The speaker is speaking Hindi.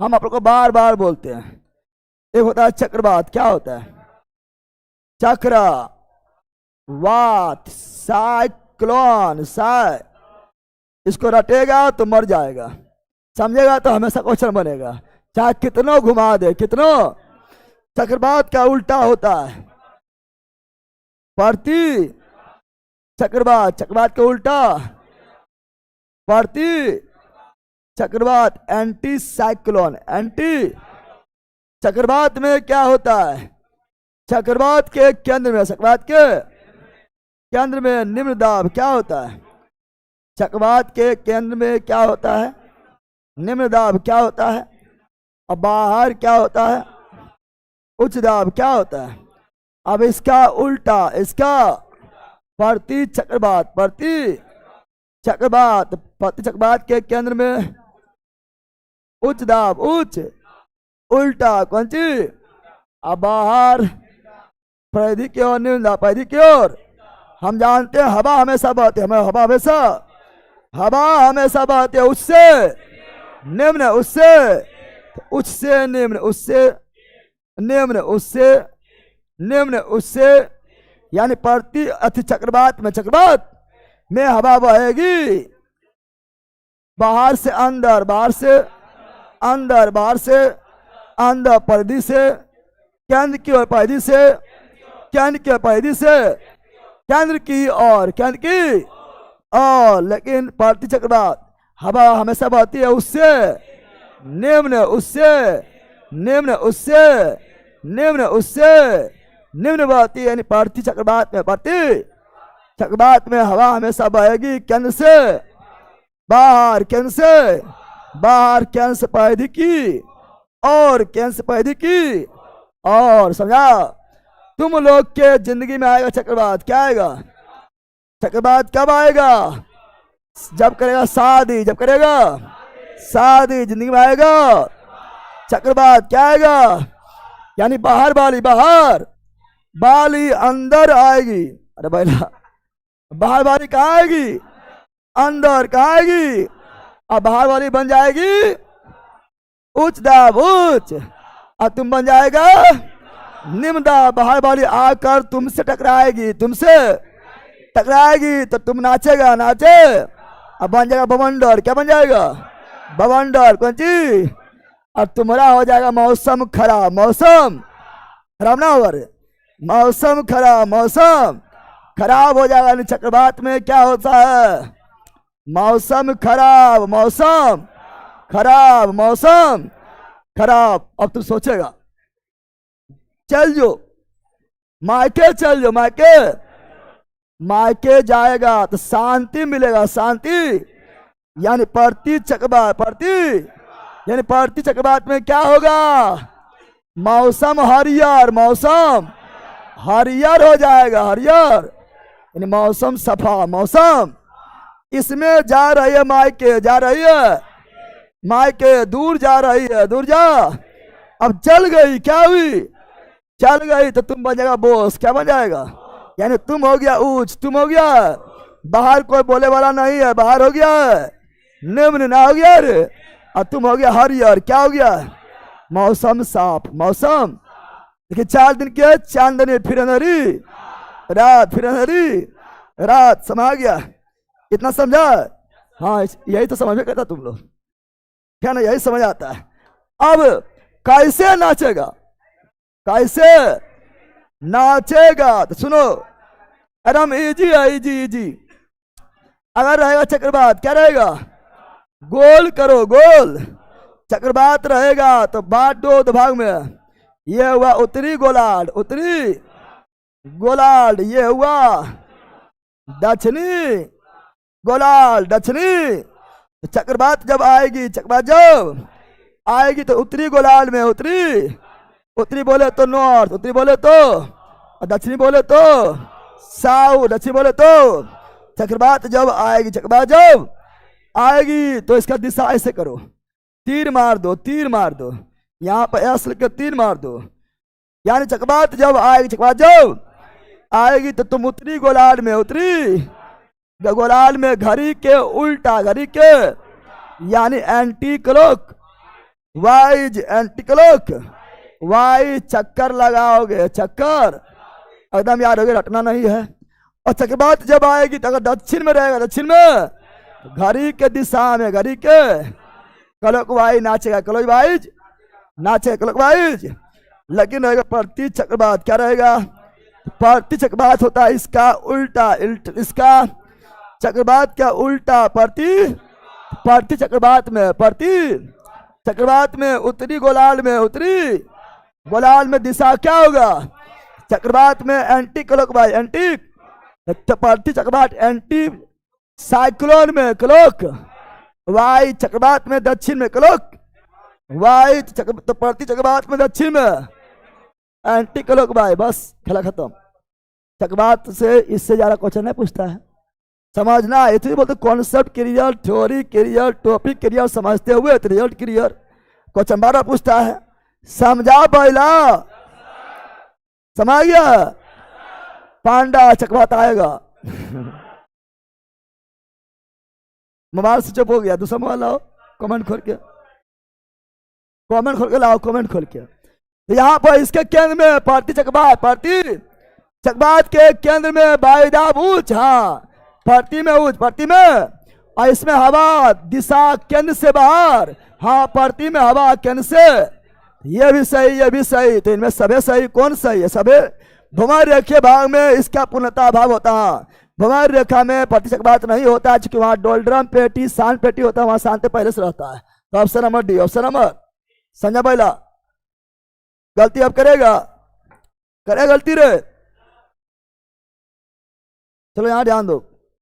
हम आप लोग को बार बार बोलते हैं। एक होता है चक्रवात। क्या होता है? चक्र वात साइक्लोन साइ। इसको रटेगा तो मर जाएगा, समझेगा तो हमेशा क्वेश्चन बनेगा, चाहे कितनों घुमा दे कितनों। चक्रवात का उल्टा होता है प्रति चक्रवात। चक्रवात का उल्टा प्रति चक्रवात एंटी साइक्लोन। एंटी चक्रवात में क्या होता है? चक्रवात के केंद्र में, चक्रवात के केंद्र में निम्न दाब। क्या होता है? चक्रवात के केंद्र में क्या होता है? निम्न दाब। क्या होता है? और बाहर क्या होता है? उच्च दाब। क्या होता है? अब इसका उल्टा, इसका प्रति चक्रवात। प्रति चक्रवात, प्रति चक्रवात के केंद्र में उच्च दाब। उच्च उल्टा कौन सी? अब बाहर परिधि की ओर निम्न दाब। परिधि की ओर हम जानते हैं हवा हमेशा बहती है, हमें हवा हमेशा बहती है उससे निम्न, उससे उच्च से निम्न, उससे निम्न, उससे निम्न, उससे यानी प्रति अति चक्रवात में, चक्रवात में हवा बहेगी बाहर से अंदर, बाहर से अंदर, बाहर से अंदर, परिधि से केंद्र की ओर, परिधि से केंद्र की ओर, परिधि से केंद्र की ओर, केंद्र की और। लेकिन प्रति चक्रवात हवा हमेशा बहती है उससे निम्न, उससे निम्न, उससे निम्न, उससे निम्न बहती है। यानी प्रति चक्रवात में, प्रति चक्रवात में हवा हमेशा बहेगी केंद्र से बाहर, केंद्र से बाहर, केंद्र से परिधि की और, केंद्र से परिधि की और। समझा? तुम लोग के जिंदगी में आएगा चक्रवात। क्या आएगा? चक्रवात कब आएगा? जब करेगा शादी, जब करेगा शादी जिंदगी में आएगा चक्रवात। क्या आएगा? यानी बाहर वाली, बाहर वाली अंदर आएगी। अरे भाई बाहर वाली कहाँ आएगी? अंदर। कहाँ आएगी? अब बाहर वाली बन जाएगी उच्च दाब, उच्च, और तुम बन जाएगा निम्न दाब। बाहर वाली आकर तुमसे टकराएगी, तुमसे टकराएगी तो तुम नाचेगा, नाचे, अब बन जाएगा बवंडर। क्या बन जाएगा? बवंडर। कौन सी? और तुम्हारा हो जाएगा मौसम खराब। मौसम खराब ना होगा रे, मौसम खराब, मौसम खराब हो जाएगा। चक्रवात में क्या होता है? मौसम खराब, मौसम खराब, मौसम खराब। अब तू सोचेगा चल जो मायके, चल जो मायके, मायके जाएगा तो शांति मिलेगा, शांति। यानी प्रति चक्रवात, प्रति यानी प्रति चक्रवात में क्या होगा? मौसम हरियर, मौसम हरियर हो जाएगा, हरियर यानी मौसम सफा, मौसम। इसमें जा रही है मायके, जा रही है मायके, दूर जा रही है, दूर जा। अब चल गई, क्या हुई? चल गई तो तुम बन जाएगा बोस। क्या बन जाएगा? यानी तुम हो गया उच्च, तुम हो गया बाहर, कोई बोले वाला नहीं है, बाहर हो गया निम्न, ना हो गया रे, और तुम हो गया हरियर। क्या हो गया? मौसम साफ, मौसम। देखिए 4 दिन के चांदनी फिर अंधेरी रात, फिर अंधेरी रात। समझ गया? इतना समझा? हाँ, यही तो समझ में करता तुम लोग, क्या ना? यही समझ आता है। अब कैसे नाचेगा, कैसे नाचेगा? तो सुनो, एकदम इजी है, इजी इजी। अगर रहेगा चक्रवात, क्या रहेगा? गोल करो, गोल चक्रवात रहेगा तो बांट दो 2 भाग में। ये हुआ उत्तरी गोलार्ध, उत्तरी गोलार्ध। ये हुआ दक्षिणी गोलार्ध, दक्षिणी। चक्रवात जब आएगी, चक्रवात जब आएगी तो उत्तरी गोलार्ध में, उत्तरी, उत्तरी बोले तो नॉर्थ, उत्तरी बोले तो, और दक्षिणी बोले तो साउथ, दक्षिणी बोले तो। चक्रवात जब आएगी, चक्रवात जब आएगी तो इसका दिशा ऐसे करो, तीर मार दो, तीर मार दो, यहाँ पर एस लिख के तीर मार दो। यानी चक्रवात जब आएगी, चक्रवात जब आएगी तो तुम उत्तरी गोलार्ध में, उत्तरी गोलार्ध में घड़ी के उल्टा, घड़ी के यानी anti clock, wise anti clock, wise चक्कर लगाओगे, चक्कर एकदम याद होगे, रटना नहीं है। और चक्रवात जब आएगी तो अगर दक्षिण में रहेगा, दक्षिण में घड़ी के दिशा में, घड़ी के क्लॉकवाइज नाचेगा, क्लॉकवाइज नाचेगा, क्लॉकवाइज। लेकिन रहेगा प्रति चक्रवात, क्या रहेगा? प्रति चक्रवात होता है इसका उल्टा, इसका चक्रवात क्या उल्टा, प्रति चक्रवात में, प्रति चक्रवात में उत्तरी गोलार्ध में, उत्तरी गोलार्ध में दिशा क्या होगा? चक्रवात में एंटी क्लॉकवाइज, एंटी प्रति चक्रवात एंटी साइक्लोन में क्लॉक वाई, चक्रवात में दक्षिण में क्लॉक वाई, तो प्रति चक्रवात में दक्षिण में एंटी क्लॉक वाई। बस खेला खत्म। चक्रवात से इससे ज्यादा क्वेश्चन नहीं पूछता है, समझना। इतनी बोलते concept clear, theory clear, topic clear समझते हुए रिजल्ट क्लियर। क्वेश्चन 12 पूछता है, समझा पहला? समझ गया? पांडा चक्रवात आएगा। मोबाइल स्विच ऑफ हो गया, दूसरा मोबाइल लाओ, कमेंट खोल के, कमेंट खोल के लाओ, कमेंट खोल के। तो यहाँ पर इसके केंद्र में प्रति चक्रवात, प्रति चक्रवात के केंद्र में वायुदाब उच्च, हाँ प्रति में उच्च, प्रति में, और इसमें हवा दिशा केंद्र से बाहर, हाँ प्रति में हवा केंद्र से, ये भी सही, ये भी सही। तो इनमें सभी सही, कौन सही है? सभी भूमध्य रेखीय भाग में इसका पूर्णता भाग होता है, भूमध्य रेखा में प्रति चक्रवात नहीं होता है, क्योंकि वहां डोल्ड्रम पेटी, शांत पेटी होता है, वहां शांत पहले से रहता है। तो option number D, option number Sanjay पहला। गलती अब करेगा, करे गलती रे, चलो यहां ध्यान दो।